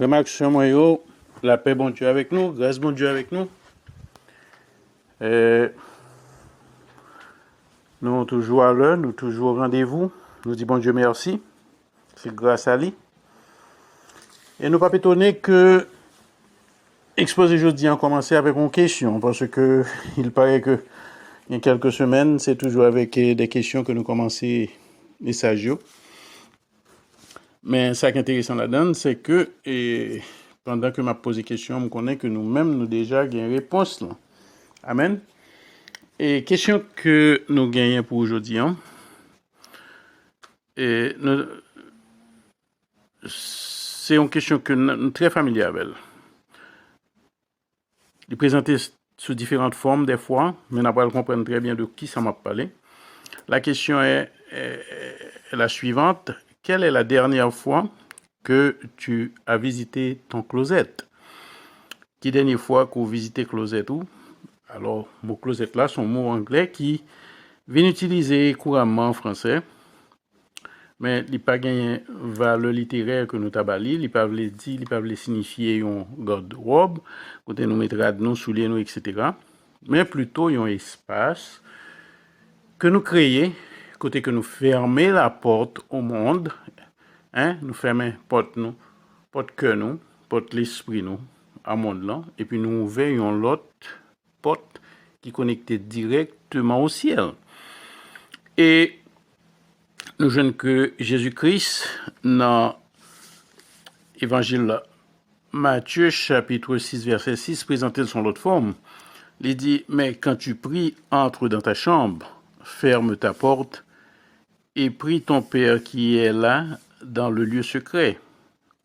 Frère Max, moi, yo, la paix, bon Dieu avec nous, grâce, bon Dieu avec nous. Euh, nous toujours à l'heure, nous toujours au rendez-vous. Nous disons bon Dieu merci. C'est grâce à lui. Et nous pas étonner que exposé jeudi a commencé avec une question, parce que il paraît que il y a quelques semaines, c'est toujours avec des questions que nous commençons les sages. Mais ça qui est intéressant là-dedans, c'est que pendant que m'a posé question, on me connaît que nous-mêmes, nous déjà avons une réponse là. Amen. Et question que nous gagnons pour aujourd'hui, c'est une question que nous très familière avec elle. Il est présenté sous différentes formes des fois, mais nous pas comprendre très bien de qui ça m'a parlé. La question est la suivante. Quelle est la dernière fois que tu as visité ton closet? Qui dernière fois que vous visitez closet ou? Alors, mon closet là, c'est un mot anglais qui vient utiliser couramment en français. Mais il n'y a pas de valeur littéraire que nous avons. Il n'y a pas de dire, il n'y a pas de signifier un garde-robe, côté nous mettra nous, souliers nous, etc. Mais plutôt un espace que nous créons, côté que nous fermons la porte au monde, nous fermons porte nous, porte que nous, porte l'esprit nous, à monde là, et puis nous ouvrons l'autre porte qui connecte directement au ciel. Et nous jeunes que Jésus-Christ, dans l'évangile Matthieu, chapitre 6, verset 6, présenté de son autre forme. Il dit, mais quand tu pries, entre dans ta chambre, ferme ta porte, et prie ton Père qui est là, dans le lieu secret.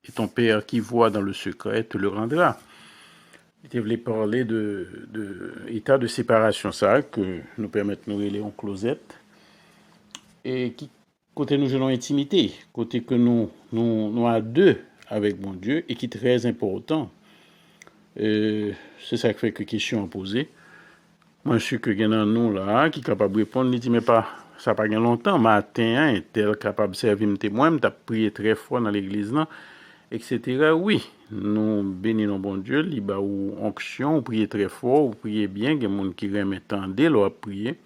Et ton Père qui voit dans le secret te le rendra. Il voulait parler de état de séparation, ça, que nous permet de nous aller en closet, et qui côté nous jouons intimité, côté que nous à deux avec mon Dieu, et qui est très important. C'est ça qui fait que question à poser. Moi, je suis que il nous là, qui est capable de répondre, il dit, mais pas, ça n'a pas gagné longtemps, matin, tel capable de servir mes témoins, tu as prié très fort dans l'église, là, etc. Oui, nous bénissons bon Dieu, il y a une onction, on prie très fort, on prie bien, il y a des gens qui remettent l'eau à prier.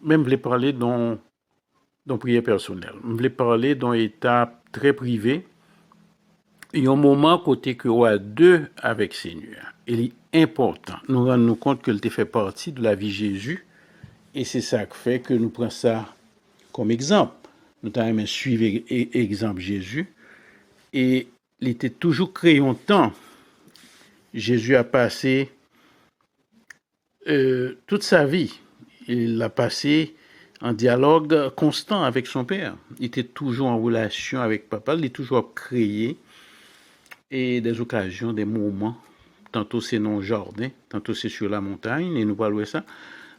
Même je voulais parler dans prière personnelle. Je voulais parler d'un état très privé. Il y a un moment côté que on a deux avec Seigneur. Il est important. Nous rendons compte que il fait partie de la vie de Jésus. Et c'est ça qui fait que nous prenons ça comme exemple. Nous avons suivi exemple Jésus. Et il était toujours créé un temps. Jésus a passé toute sa vie. Il l'a passé en dialogue constant avec son père. Il était toujours en relation avec papa. Il est toujours créé et des occasions, des moments. Tantôt c'est dans le jardin, tantôt c'est sur la montagne, et nous parlons ça.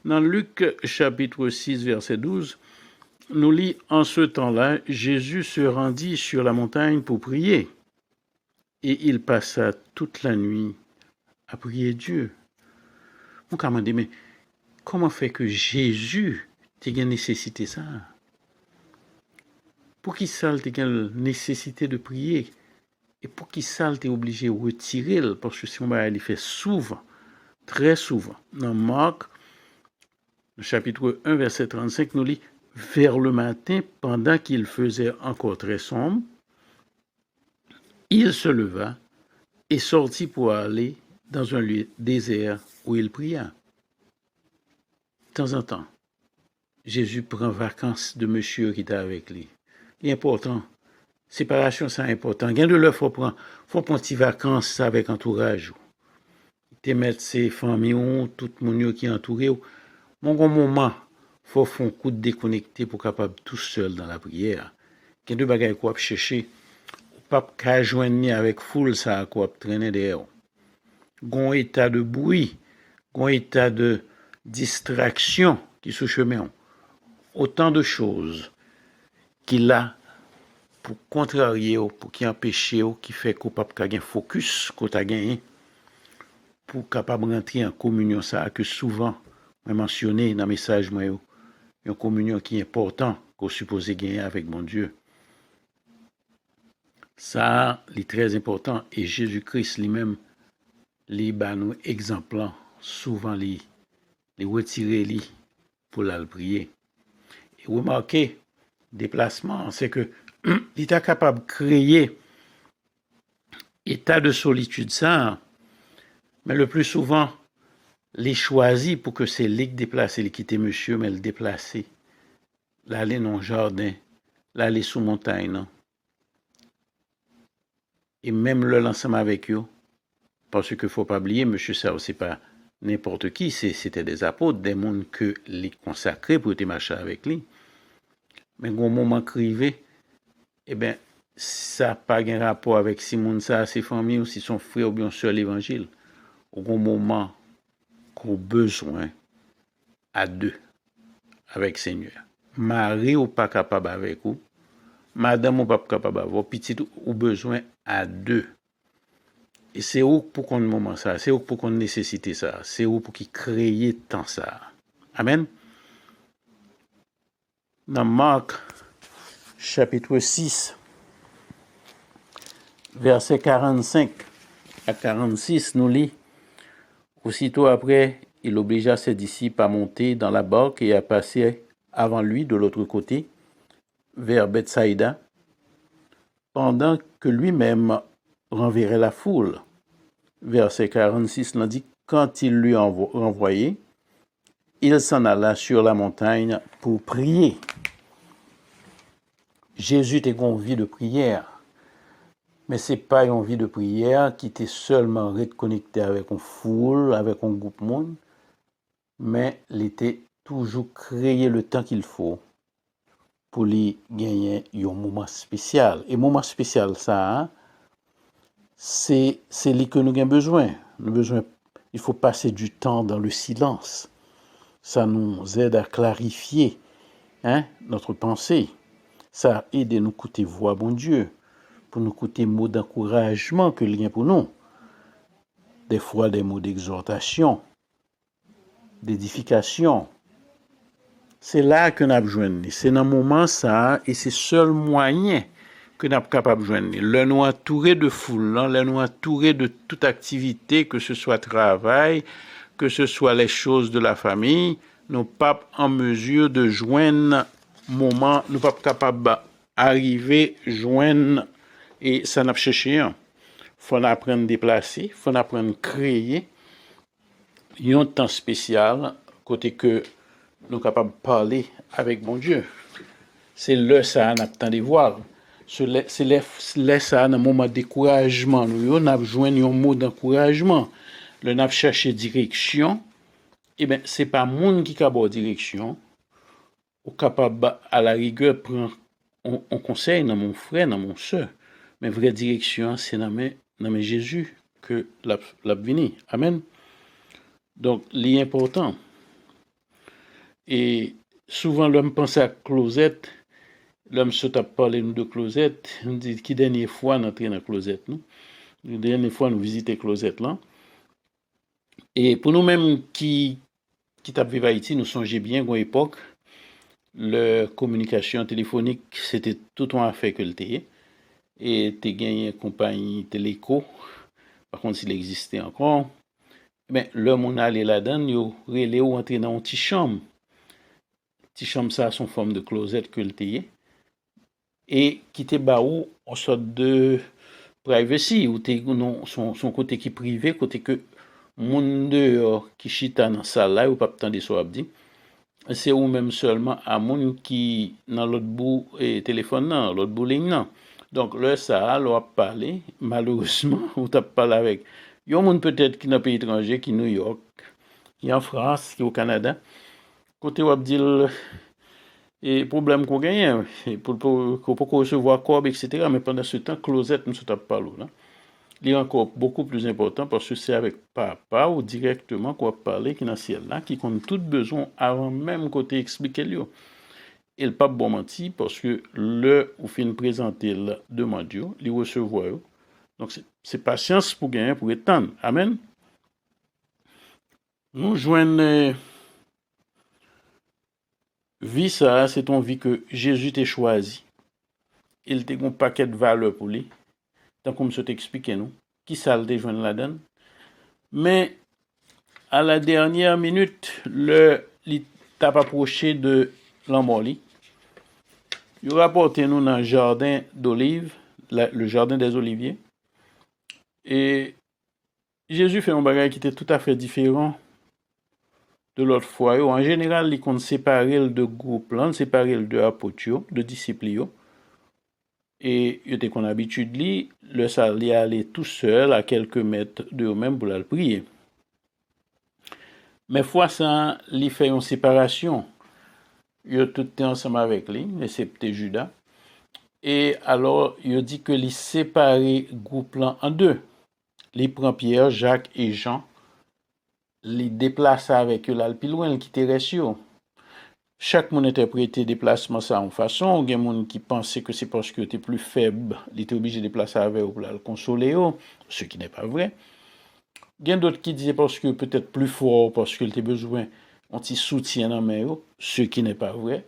Dans Luc chapitre 6, verset 12, nous lit en ce temps-là, Jésus se rendit sur la montagne pour prier. Et il passa toute la nuit à prier Dieu. On m'a dit, mais comment fait que Jésus t'ait nécessité ça? Pour qui ça t'ait nécessité de prier? Et pour qui ça t'es obligé de retirer? Parce que si on va aller faire souvent, très souvent, dans Marc, chapitre 1, verset 35, nous lit, vers le matin, pendant qu'il faisait encore très sombre, il se leva et sortit pour aller dans un lieu désert où il pria. De temps en temps, Jésus prend vacances de monsieur qui était avec lui. C'est important. Séparation, c'est important. Gain de l'heure, faut prendre des vacances avec entourage. Te mettre ses familles, tout le monde qui est entouré. Mon moment, faut faire un coup de déconnecté pour capable tout seul dans la prière. Gain de bagaille quoi chercher. Pas qu'à joindre avec foule ça quoi traîner derrière. Gon état de bruit, gon état de distraction qui se chemin. Autant de choses qu'il a pour contrarier, pour qui empêcher, qui fait qu'on pas gagner focus qu'on a gagné, pour capable rentrer en communion ça que souvent mentionné dans le message moi une communion qui est important qu'on suppose gagner avec mon Dieu. Ça, c'est très important. Et Jésus-Christ lui-même, les nous exemple, souvent les retirer li pour la prier. Et remarquez, déplacement, c'est que il est capable de créer état de solitude ça, mais le plus souvent, les choisit pour que c'est lui qui déplace, il quitte monsieur, mais le déplacer. L'aller dans le jardin, l'aller sous montagne, non? Et même le l'ensemble avec eux, parce qu'il ne faut pas oublier, monsieur, ça c'est pas n'importe qui, c'était des apôtres, des mondes que les consacrés pour te marcher avec lui. Mais au moment crivé, eh bien, ça n'a pas de rapport avec si monde ça, ses familles ou si son frère ou bien soeur l'évangile. Au moment qu'on a besoin à deux avec Seigneur. Marie ou pas capable avec vous, madame ou pas capable avec vous, petit ou besoin à deux. Et c'est où pour qu'on moment ça, c'est où pour qu'on nécessite ça, c'est où pour qu'il crée tant ça. Amen. Dans Marc, chapitre 6, verset 45 à 46, nous lit, aussitôt après, il obligea ses disciples à monter dans la barque et à passer avant lui de l'autre côté, vers Bethsaïda, pendant que lui-même renverrait la foule. Verset 46 nous dit, quand il lui renvoyé, il s'en alla sur la montagne pour prier. Jésus était envie de prière, mais ce n'est pas une vie de prière qui était seulement reconnecté avec une foule, avec un groupe de monde, mais il était toujours créé le temps qu'il faut pour lui gagner un moment spécial. Et moment spécial, ça, c'est lui que nous avons besoin. Il faut passer du temps dans le silence. Ça nous aide à clarifier notre pensée. Ça aide à nous écouter voix bon Dieu, pour nous écouter mots d'encouragement que il y a pour nous. Des fois des mots d'exhortation, d'édification. C'est là que nous avons besoin. C'est dans le moment ça, et c'est le seul moyen que nous sommes capables de joindre. Le nous entouré de foule, le nous entouré de toute activité, que ce soit travail, que ce soit les choses de la famille, nous ne sommes pas en mesure de joindre moment, nous ne sommes pas capables d'arriver, joindre, et ça n'a pas cherché. Il faut apprendre à déplacer, il faut apprendre à créer un temps spécial, côté que nous sommes capables de parler avec mon Dieu. C'est là ça, nous avons voir. C'est là ça, dans un moment de découragement. Nous avons besoin d'un mot d'encouragement. Nous avons cherché direction. Eh bien, ce n'est pas le monde qui a la direction. Ou capable, à la rigueur, prendre un conseil dans mon frère, dans mon soeur. Mais vraie direction, c'est dans Jésus que l'a venu. Amen. Donc, l'important. Et souvent, l'homme pense à Closette. L'homme se tape parler de Closette. On dit qui dernière fois nous entré dans Closette, nous. La dernière fois nous visiter Closette là. Et pour nous-mêmes qui tapent vivre Haïti, nous songeons bien qu'à l'époque, la communication téléphonique, c'était tout un affaire que le était. Et tu gagné une compagnie Téléco. Par contre, s'il existait encore, ben, l'homme on allait là-dedans, il relais ou entrer dans une petite chambre. Petite chambre, ça a son forme de closet que le était. Et qui te baou en sorte de privacy, ou son côté qui privé, côté que moun dehors qui chita dans salle là, ou pas tant de so abdi. C'est ou même seulement à moun qui dans l'autre bout et téléphone nan, l'autre bout ligne nan. Donc là ça l'on a parlé, malheureusement, on t'a parlé avec yon moun peut-être qui dans pays étranger, qui New York, qui en France, qui au Canada. Côté ou dit et problème qu'on gagne pour recevoir corps etc. Mais pendant ce temps closette nous se tape pas l'eau là. Il est encore beaucoup plus important parce que c'est avec papa ou directement qu'on va parler qui dans ciel là qui compte tout besoin avant même côté expliquer lui. Et le pas bon menti parce que le ou fin présenter la demande il recevoir. Donc c'est patience pour gagner pour étendre. Amen. Nous joignons vie ça, c'est ton vie que Jésus t'a choisi. Il t'a un paquet de valeurs pour lui. tant comme je t'expliquais nous, qui ça le joindre la donne. Mais à la dernière minute, il t'a approché de l'Amboli. Il rapporté nous dans le jardin d'olives, le jardin des oliviers. Et Jésus fait un bagage qui était tout à fait différent de l'autre fois. En général, il compte séparer de groupe, là, séparer de apôtres, de disciples. Et il était qu'on habitude, le sali aller tout seul à quelques mètres de eux-mêmes pour la prier. Mais fois ça, il fait une séparation. Il tout était ensemble avec lui, excepté Judas. Et alors, il dit que les séparer groupe là en deux. Il prend Pierre, Jacques et Jean, les déplace avec eux là le plus loin, qui était resté. Chaque monde interprétait déplacement ça en façon. Il y a des gens qui pensaient que c'est parce que tu es plus faible, il était obligé de déplacer avec eux pour le consoler, ce qui n'est pas vrai. Il y a d'autres qui disaient parce que peut-être plus fort, parce qu'il était besoin d'un petit soutien dans mes ce qui n'est pas vrai.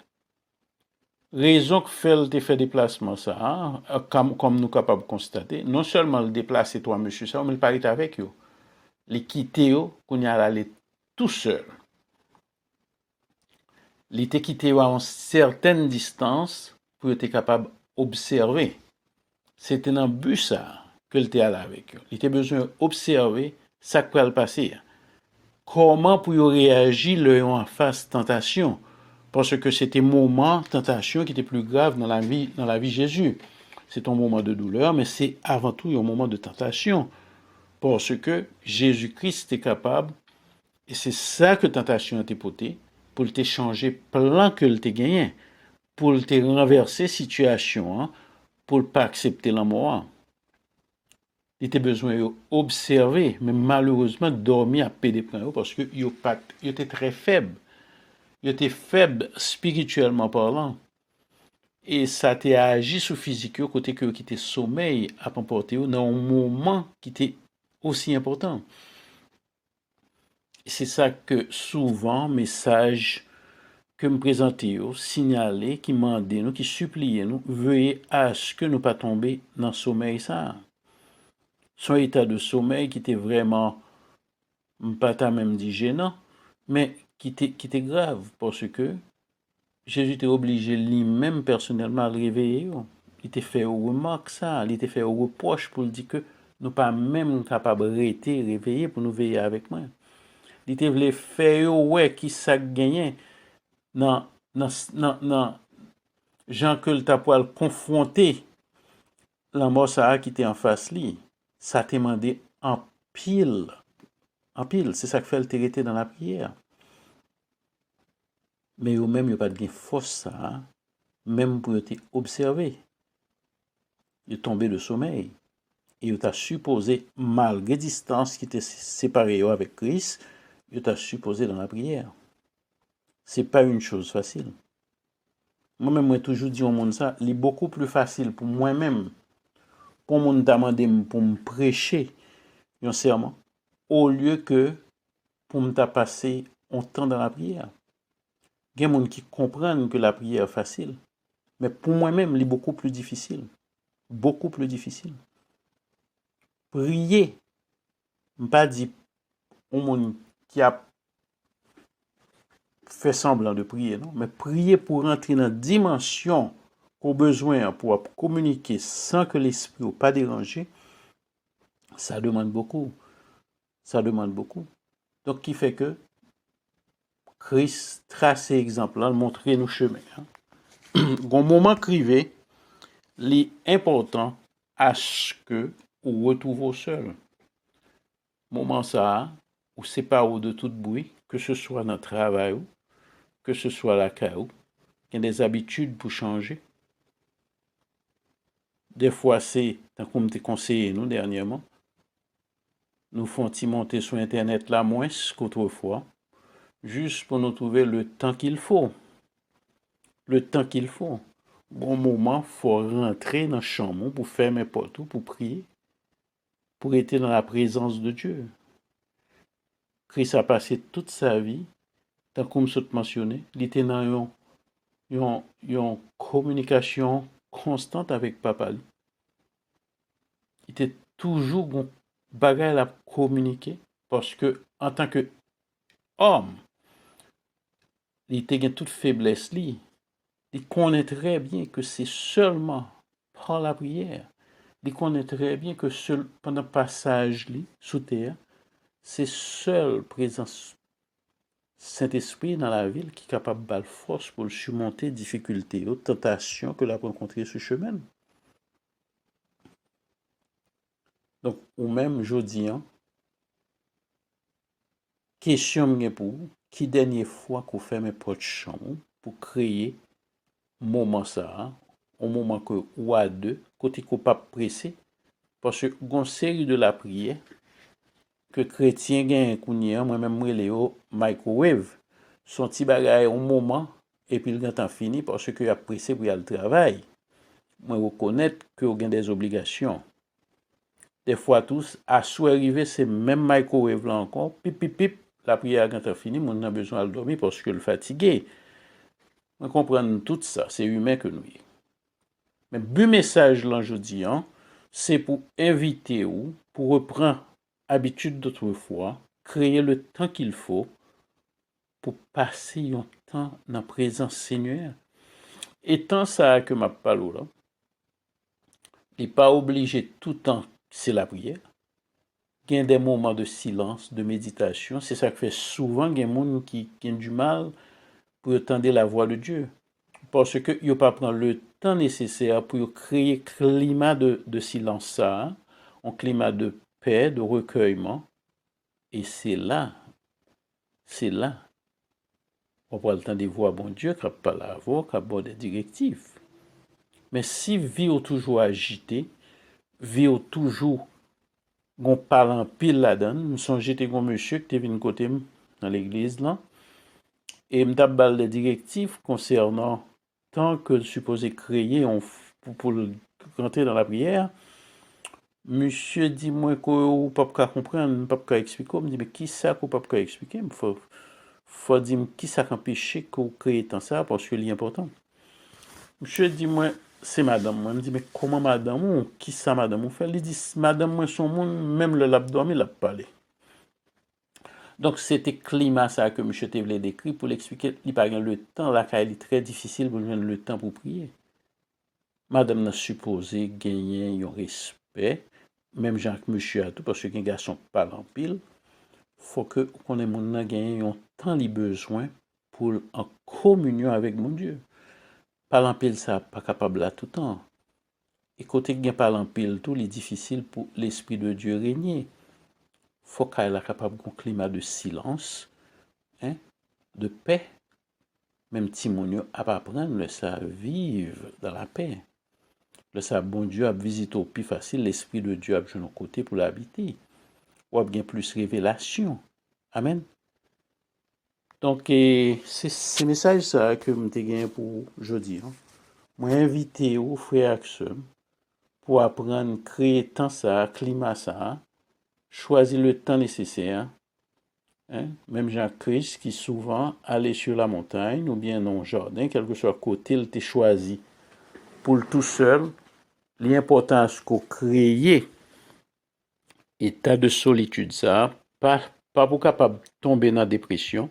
Raison que fait déplacement ça, hein, comme nous capables de constater, non seulement le déplacer toi, monsieur, ça, mais le parler avec eux. Les quitter, qu'on y a allé tout seul. Il était quitté à une certaine distance pour être capable d'observer. C'était dans le but ça que était allé avec eux. Il était besoin d'observer ce qui va passer. Comment pour réagir leur en face tentation? Parce que c'était un moment tentation qui était plus grave dans la vie de Jésus. C'est un moment de douleur, mais c'est avant tout un moment de tentation. Parce que Jésus-Christ est capable, et c'est ça que tentation a été potée, pour te changer plan que te gagné, pour te renverser situation, hein, pour ne pas accepter la mort. Il était besoin d'observer, mais malheureusement dormir à pédé parce que il était très faible. Il était faible spirituellement parlant. Et ça t'a agi sur physique côté que qui était sommeil à emporter dans un moment qui était aussi important. C'est ça que souvent message que me présenter, signaler, qui mandait nous, qui suppliait nous, veuillez à ce que nous pas tomber dans le sommeil ça. Son état de sommeil qui était vraiment, pas ta même dit gênant, mais qui était grave parce que Jésus était obligé lui-même personnellement à le réveiller. Il était fait au remarque ça, il était fait au reproche pour dire que nous pas même capables de rester réveillés pour nous veiller avec moi. Il était voulu faire ouais qui ça gagné dans Jean que le tapoil confronté la mort ça qui était en face lui, ça t'a demandé en pile. En pile, c'est ça que fait le t'arrêter dans la prière. Mais eux même, il n'y a pas de force ça, même pour te observer. Il est tombé de sommeil. Et il t'a supposé, malgré distance qui était séparée avec Christ, il t'a supposé dans la prière. C'est pas une chose facile. Moi-même, moi toujours dit au monde ça, il est beaucoup plus facile pour moi-même, pour mon demandé pour me prêcher un serment, au lieu que pour me passer un temps dans la prière. Il y a des gens qui comprennent que la prière est facile, mais pour moi-même, il est beaucoup plus difficile. Beaucoup plus difficile. Prier, je ne pas dire au monde qui a fait semblant de prier, non, mais prier pour entrer dans la dimension qu'on a besoin pour communiquer sans que l'esprit n'est pas dérangé, ça demande beaucoup. Ça demande beaucoup. Donc, qui fait que Christ trace exemple là, montrer nos chemins. Au moment crivé, l'important à ce que vous retrouvez seul. Moment ça, ou séparez de tout bruit, que ce soit dans le travail, que ce soit la caille, il y a des habitudes pour changer. Des fois, c'est, comme tu conseillé nous dernièrement, nous font monter sur Internet là moins qu'autrefois, juste pour nous trouver le temps qu'il faut. Le temps qu'il faut. Bon moment, il faut rentrer dans la chambre pour faire mes portes, pour prier, pour être dans la présence de Dieu. Christ a passé toute sa vie, tant comme je te mentionné, il était dans une communication constante avec Papa. il était toujours un bagage à communiquer parce que en tant que homme, il était toute faiblesse li. Il connaît très bien que c'est seulement par la prière. Il connaît très bien que pendant le passage li, sous terre, c'est seule présence Saint-Esprit dans la ville qui est capable de force pour surmonter les difficultés, les tentations que l'on rencontrer sur le chemin. Donc, ou même, je dis, question pour vous, qui dernière fois qu'on fait mes portes chambre pour créer moment ça, au moment que ou à deux, côté qu'on pas pressé, parce que une série de la prière que chrétien gagne kounya, moi-même moi microwave, son petit bagage au moment et puis le temps fini parce que a pressé pour y aller travail. Moi reconnaître que vous avez des obligations. Des fois tous à sous arriver c'est même microwave là encore, pip pip pip, la prière quand fini, on a besoin de dormir parce que le fatigué. On comprend tout ça, c'est humain que nous. Mais le message là je dis c'est pour inviter ou pour reprendre habitude d'autrefois, créer le temps qu'il faut pour passer un temps dans la présence Seigneur. Et tant ça que m'a parlé là, il n'est pas obligé tout le temps, c'est la prière. Il y a des moments de silence, de méditation. C'est ça que fait souvent, il y a des gens qui ont du mal pour entendre la voix de Dieu. Parce que ils ne pas prendre le temps nécessaire pour créer un climat de silence, ça, un climat de paix, de recueillement. Et c'est là, on prend le temps de voir bon Dieu qui n'a pas la voix, qui a des directives. Mais si vie est toujours agité, vie est toujours gon parle en pile là-dedans, me songe j'étais un monsieur qui était venu côté dans l'église là et me dab des directives concernant tant que supposé créer pour rentrer dans la prière. Monsieur dit moi que pas comprendre, pas expliquer, me dit mais qui ça qu'on pas expliquer, faut dire qui ça empêcher qu'on crée tant ça parce que c'est important. Monsieur dit moi c'est madame, moi me dit mais comment madame ou qui ça madame ou fait, il dit madame moi son monde même le lap dormi l'a parlé. Donc c'était climat ça que monsieur te voulait décrire pour l'expliquer, il pas le temps là car il est très difficile pour joindre le temps pour prier. Madame n'a supposé gagner un respect, même Jean que monsieur a tout parce que un garçon parle en pile, faut que qu'on ait mon gagner un temps li besoin pour en communion avec mon Dieu. Parle en pile ça pas capable là tout le temps. Et côté gain parle en pile tout, il est difficile pour l'esprit de Dieu régner. Faut qu'elle soit capable d'un climat de silence, de paix. Même Timonio a pas apprendre le ça vivre dans la paix. Le ça bon Dieu a visité au plus facile l'esprit de Dieu a de nos côté pour l'habiter. Ou a bien plus révélation. Amen. Donc c'est ce message ça que me gagné pour aujourd'hui. Moi inviter aux frères pour apprendre créer temps ça, climat ça, choisir le temps nécessaire. Même Jacques-Christ qui souvent allait sur la montagne ou bien dans le jardin, quel que soit le côté, il était choisi pour le tout seul. L'importance qu'on crée état de solitude ça, pas pour capable tomber dans la dépression,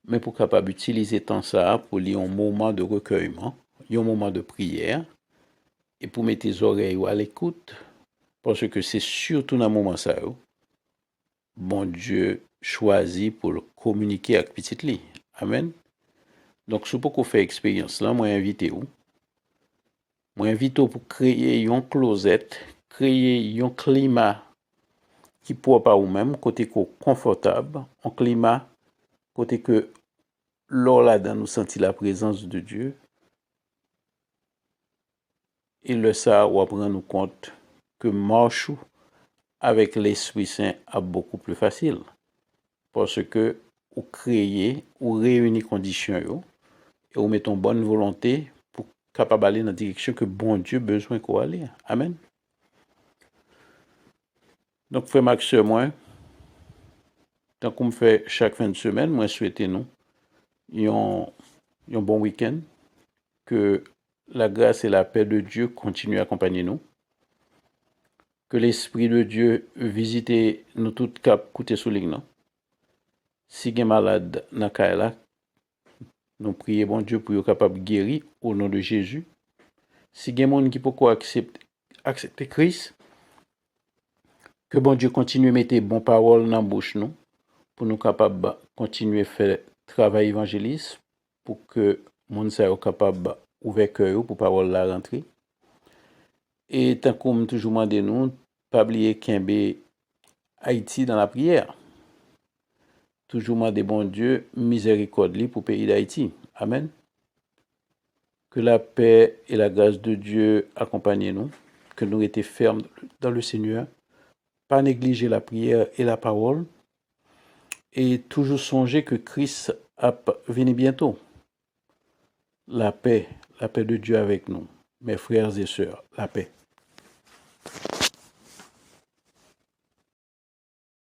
mais pour capable utiliser temps ça pour lire un moment de recueillement, un moment de prière et pour mettre tes oreilles à l'écoute parce que c'est surtout dans le moment ça bon Dieu choisi pour le communiquer avec petite li. Amen. Donc, si vous faire expérience là, moi invite vous. Moi invite pour créer une closette, créer un climat qui pour pas ou même côté confortable, un climat côté que l'or là-dedans nous sentit la présence de Dieu. Et le ça ou prendre nous compte que marche avec l'Esprit Saint est beaucoup plus facile parce que ou créer ou réunir conditions et ou mettons bonne volonté pour capable aller dans la direction que bon Dieu besoin qu'on aller. Amen. Donc frère Max moi tant qu'on fait chaque fin de semaine, moi souhaiter nous un bon week-end, que la grâce et la paix de Dieu continuent à accompagner nous, que l'Esprit de Dieu visite nous toutes cap côté sous non. Si gen malade dans la nous prions bon Dieu pour être capable de guérir au nom de Jésus. Si gen monde qui peut accepter Christ, que bon Dieu continue à mettre bonnes paroles dans la bouche nous pour nous capables continuer à faire travail évangéliste pour que monde soit capable ouvrir cœur pour parole la rentrer. Et tant qu'on toujours demande nous pas oublier qu'Haïti dans la prière. Toujours demander bon Dieu miséricorde pour le pays d'Haïti. Amen. Que la paix et la grâce de Dieu accompagnent nous, que nous étions fermes dans le Seigneur, pas négliger la prière et la parole, et toujours songer que Christ a venu bientôt. La paix de Dieu avec nous, mes frères et sœurs, la paix.